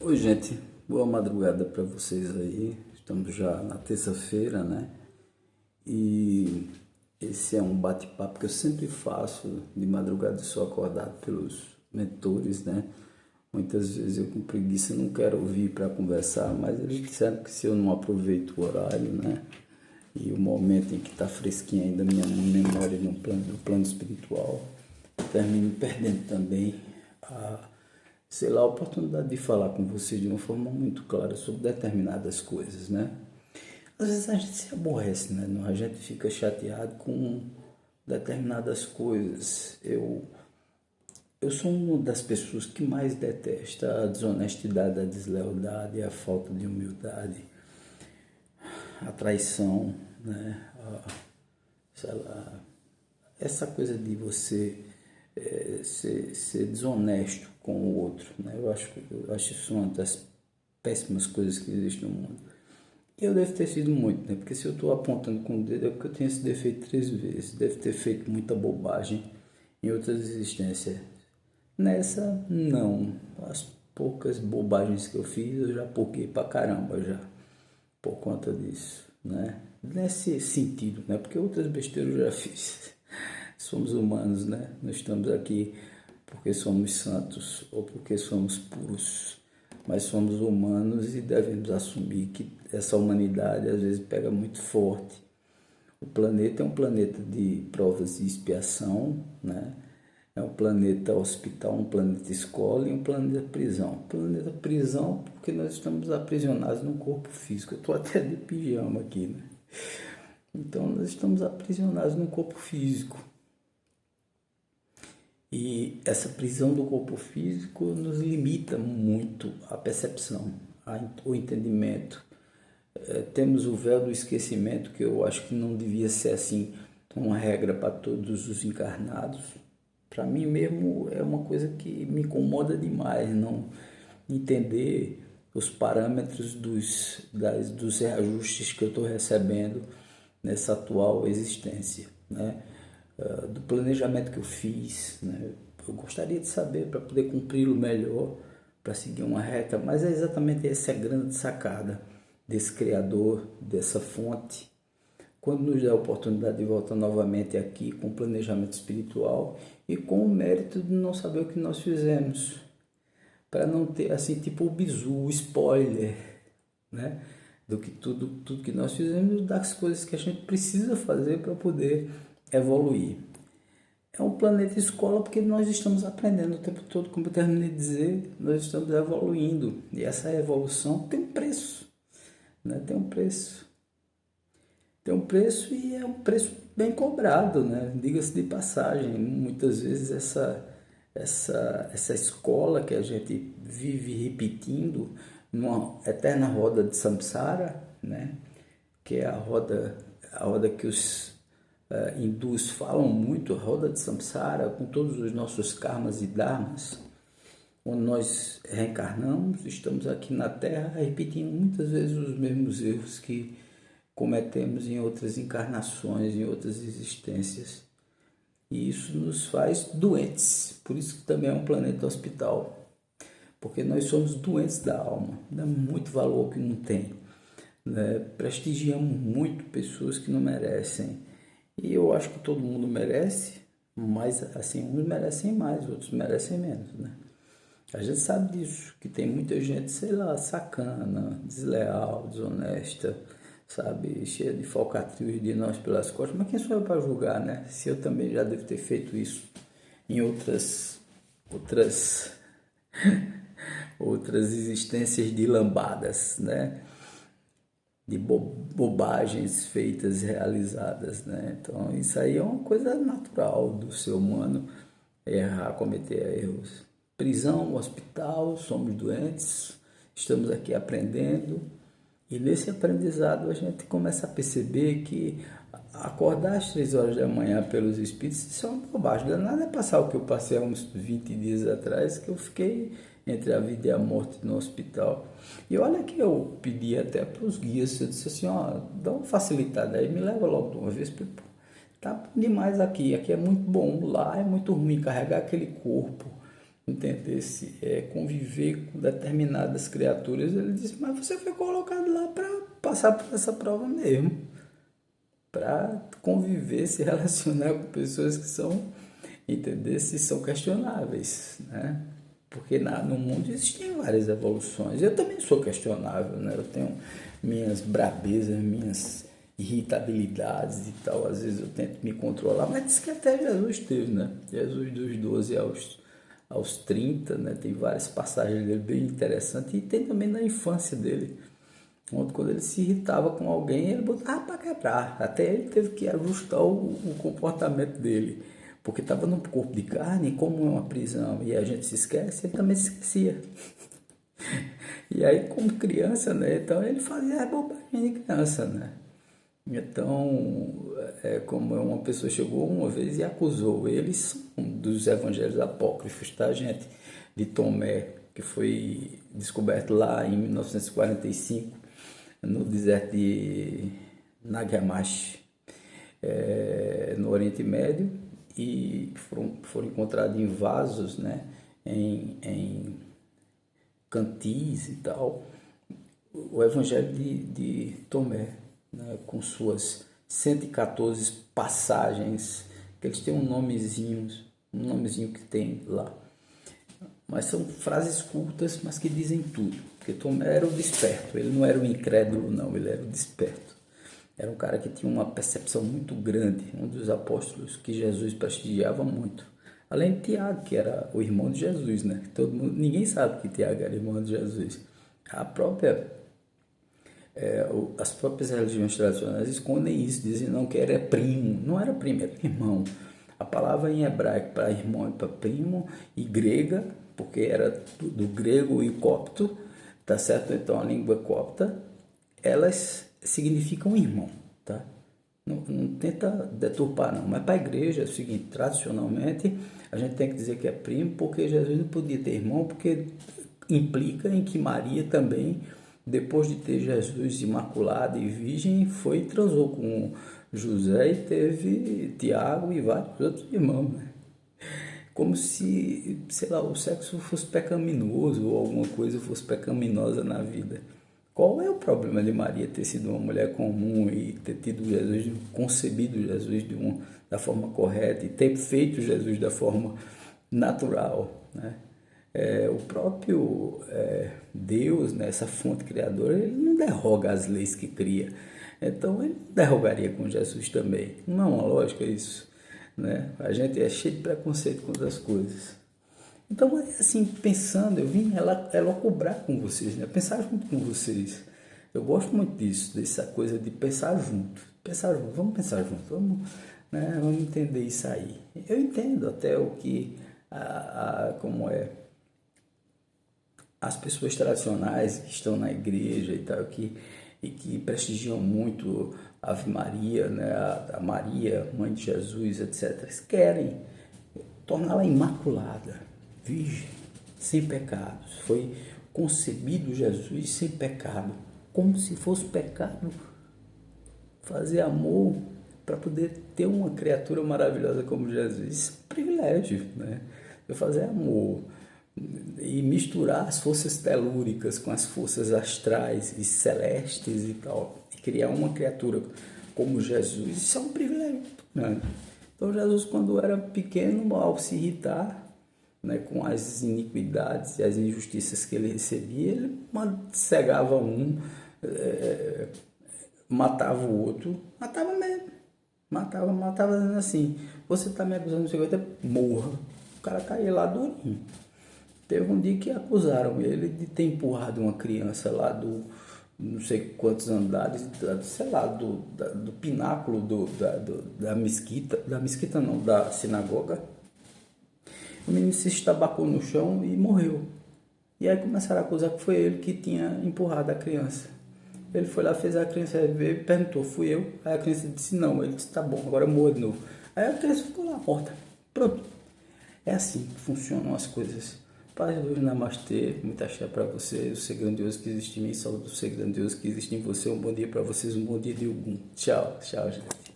Oi, gente, boa madrugada para vocês aí. Estamos já na terça-feira, né? E esse é um bate-papo que eu sempre faço de madrugada, sou acordado pelos mentores, né? Muitas vezes eu com preguiça não quero ouvir para conversar, mas eles disseram que se eu não aproveito o horário, né? E o momento em que está fresquinha ainda a minha memória no plano espiritual, eu termino perdendo também a a oportunidade de falar com você de uma forma muito clara sobre determinadas coisas, né? Às vezes a gente se aborrece, né? A gente fica chateado com determinadas coisas. Eu sou uma das pessoas que mais detesta a desonestidade, a deslealdade, a falta de humildade, a traição, né? Sei lá, essa coisa de você ser desonesto com o outro, né? Eu acho isso uma das péssimas coisas que existe no mundo. E eu devo ter sido muito, né? Porque se eu estou apontando com o dedo é porque eu tenho esse defeito 3 vezes. Devo ter feito muita bobagem em outras existências. Nessa, não. As poucas bobagens que eu fiz, eu já poquei pra caramba já. Por conta disso, né? Nesse sentido, né? Porque outras besteiras eu já fiz. Somos humanos, né? Nós estamos aqui porque somos santos ou porque somos puros, mas somos humanos e devemos assumir que essa humanidade às vezes pega muito forte. O planeta é um planeta de provas e expiação, né? É um planeta hospital, um planeta escola e um planeta prisão. Planeta prisão porque nós estamos aprisionados num corpo físico. Eu estou até de pijama aqui, né? Então nós estamos aprisionados num corpo físico. E essa prisão do corpo físico nos limita muito a percepção, o entendimento. Temos o véu do esquecimento, que eu acho que não devia ser assim uma regra para todos os encarnados. Para mim mesmo é uma coisa que me incomoda demais, não entender os parâmetros dos reajustes que eu estou recebendo nessa atual existência, né? Do planejamento que eu fiz, né? Eu gostaria de saber para poder cumpri-lo melhor, para seguir uma reta, mas é exatamente essa a grande sacada desse Criador, dessa fonte, quando nos dá a oportunidade de voltar novamente aqui com o planejamento espiritual e com o mérito de não saber o que nós fizemos, para não ter assim tipo o bizu, o spoiler, né? Do que tudo que nós fizemos, das coisas que a gente precisa fazer para poder evoluir. É um planeta escola porque nós estamos aprendendo o tempo todo, como eu terminei de dizer, nós estamos evoluindo e essa evolução tem um preço, né? Tem um preço e é um preço bem cobrado, né? Diga-se de passagem, muitas vezes essa escola que a gente vive repetindo numa eterna roda de samsara, né? Que é a roda que os hindus falam muito, a roda de samsara, com todos os nossos karmas e dharmas, onde nós reencarnamos, estamos aqui na Terra repetindo muitas vezes os mesmos erros que cometemos em outras encarnações, em outras existências. E isso nos faz doentes, por isso que também é um planeta hospital, porque nós somos doentes da alma, damos muito valor ao que não tem, né? Prestigiamos muito pessoas que não merecem. E eu acho que todo mundo merece, mas assim, uns merecem mais, outros merecem menos, né? A gente sabe disso, que tem muita gente, sei lá, sacana, desleal, desonesta, sabe, cheia de falcatruas de nós pelas costas, mas quem sou eu para julgar, né? Se eu também já devo ter feito isso em outras, outras existências de lambadas, né? De bobagens feitas, realizadas, né? Então isso aí é uma coisa natural do ser humano, errar, cometer erros. Prisão, hospital, somos doentes, estamos aqui aprendendo e nesse aprendizado a gente começa a perceber que acordar às 3 horas da manhã pelos espíritos, isso é uma bobagem. Nada é passar o que eu passei há uns 20 dias atrás, que eu fiquei entre a vida e a morte no hospital. E olha que eu pedi até para os guias, eu disse assim, ó, dá uma facilitada aí, me leva logo de uma vez, porque tá demais aqui é muito bom, lá é muito ruim carregar aquele corpo, entendesse, conviver com determinadas criaturas. Ele disse, mas você foi colocado lá para passar por essa prova mesmo, para conviver, se relacionar com pessoas que são, entendesse, são questionáveis, né? Porque no mundo existem várias evoluções. Eu também sou questionável, né? Eu tenho minhas brabezas, minhas irritabilidades e tal. Às vezes eu tento me controlar, mas diz que até Jesus teve, né? Jesus dos 12 aos 30, né? Tem várias passagens dele bem interessantes. E tem também na infância dele, onde quando ele se irritava com alguém, ele botava para quebrar. Até ele teve que ajustar o comportamento dele, porque estava no corpo de carne, como é uma prisão e a gente se esquece, ele também se esquecia. E aí, como criança, né? Então ele fazia a bobagem de criança, né? Então, como uma pessoa chegou uma vez e acusou eles dos evangelhos apócrifos, tá, gente? De Tomé, que foi descoberto lá em 1945, no deserto de Nag Hammadi, no Oriente Médio, e foram encontrados em vasos, né? Em cantis e tal, o Evangelho de Tomé, né, com suas 114 passagens, que eles têm um nomezinho que tem lá, mas são frases curtas, mas que dizem tudo, porque Tomé era o desperto, ele não era o incrédulo não, ele era o desperto, era um cara que tinha uma percepção muito grande, um dos apóstolos que Jesus prestigiava muito, além de Tiago, que era o irmão de Jesus, né? Ninguém sabe que Tiago era irmão de Jesus. As próprias religiões tradicionais escondem isso, dizem não que era primo, não era primo, era irmão. A palavra em hebraico para irmão e para primo, e grega, porque era do grego e copto, tá certo? Então a língua copta, elas significam irmão, tá? Não tenta deturpar não, mas para a igreja é o seguinte, tradicionalmente a gente tem que dizer que é primo, porque Jesus não podia ter irmão, porque implica em que Maria também, depois de ter Jesus imaculado e virgem, foi e transou com José e teve Tiago e vários outros irmãos, né? Como se, sei lá, o sexo fosse pecaminoso ou alguma coisa fosse pecaminosa na vida. Qual é o problema de Maria ter sido uma mulher comum e ter tido Jesus, concebido Jesus da forma correta e ter feito Jesus da forma natural, né? O próprio Deus, né, essa fonte criadora, ele não derroga as leis que cria. Então ele derrogaria com Jesus também. Não é uma lógica isso, né? A gente é cheio de preconceito contra as coisas. Então, assim, pensando, eu vim elocubrar com vocês, né? Pensar junto com vocês. Eu gosto muito disso, dessa coisa de pensar junto. Pensar junto, vamos pensar junto, vamos entender isso aí. Eu entendo até o que, como é, as pessoas tradicionais que estão na igreja e tal, e que prestigiam muito a Ave Maria, né? A Maria, mãe de Jesus, etc. Eles querem torná-la imaculada, virgem, sem pecados. Foi concebido Jesus sem pecado, como se fosse pecado fazer amor para poder ter uma criatura maravilhosa como Jesus. Isso é um privilégio, né? Eu fazer amor e misturar as forças telúricas com as forças astrais e celestes e tal, e criar uma criatura como Jesus, isso é um privilégio, né? Então Jesus, quando era pequeno, ao se irritar, né, com as iniquidades e as injustiças que ele recebia, ele cegava um, matava o outro, matava mesmo, matava dizendo assim, você está me acusando de coisa, morra. O cara caía lá durinho. Teve um dia que acusaram ele de ter empurrado uma criança lá do não sei quantos andares, sei lá, do pináculo da mesquita não, da sinagoga. O menino se estabacou no chão e morreu. E aí começaram a acusar que foi ele que tinha empurrado a criança. Ele foi lá, fez a criança ver e perguntou, fui eu? Aí a criança disse não, ele disse, tá bom, agora morra de novo. Aí a criança ficou lá morta. Pronto. É assim que funcionam as coisas. Paz, luz, namastê, muita axé para você, o ser grandioso que existe em mim, saúde do ser grandioso que existe em você. Um bom dia para vocês, um bom dia de Ogum. Tchau, tchau, gente.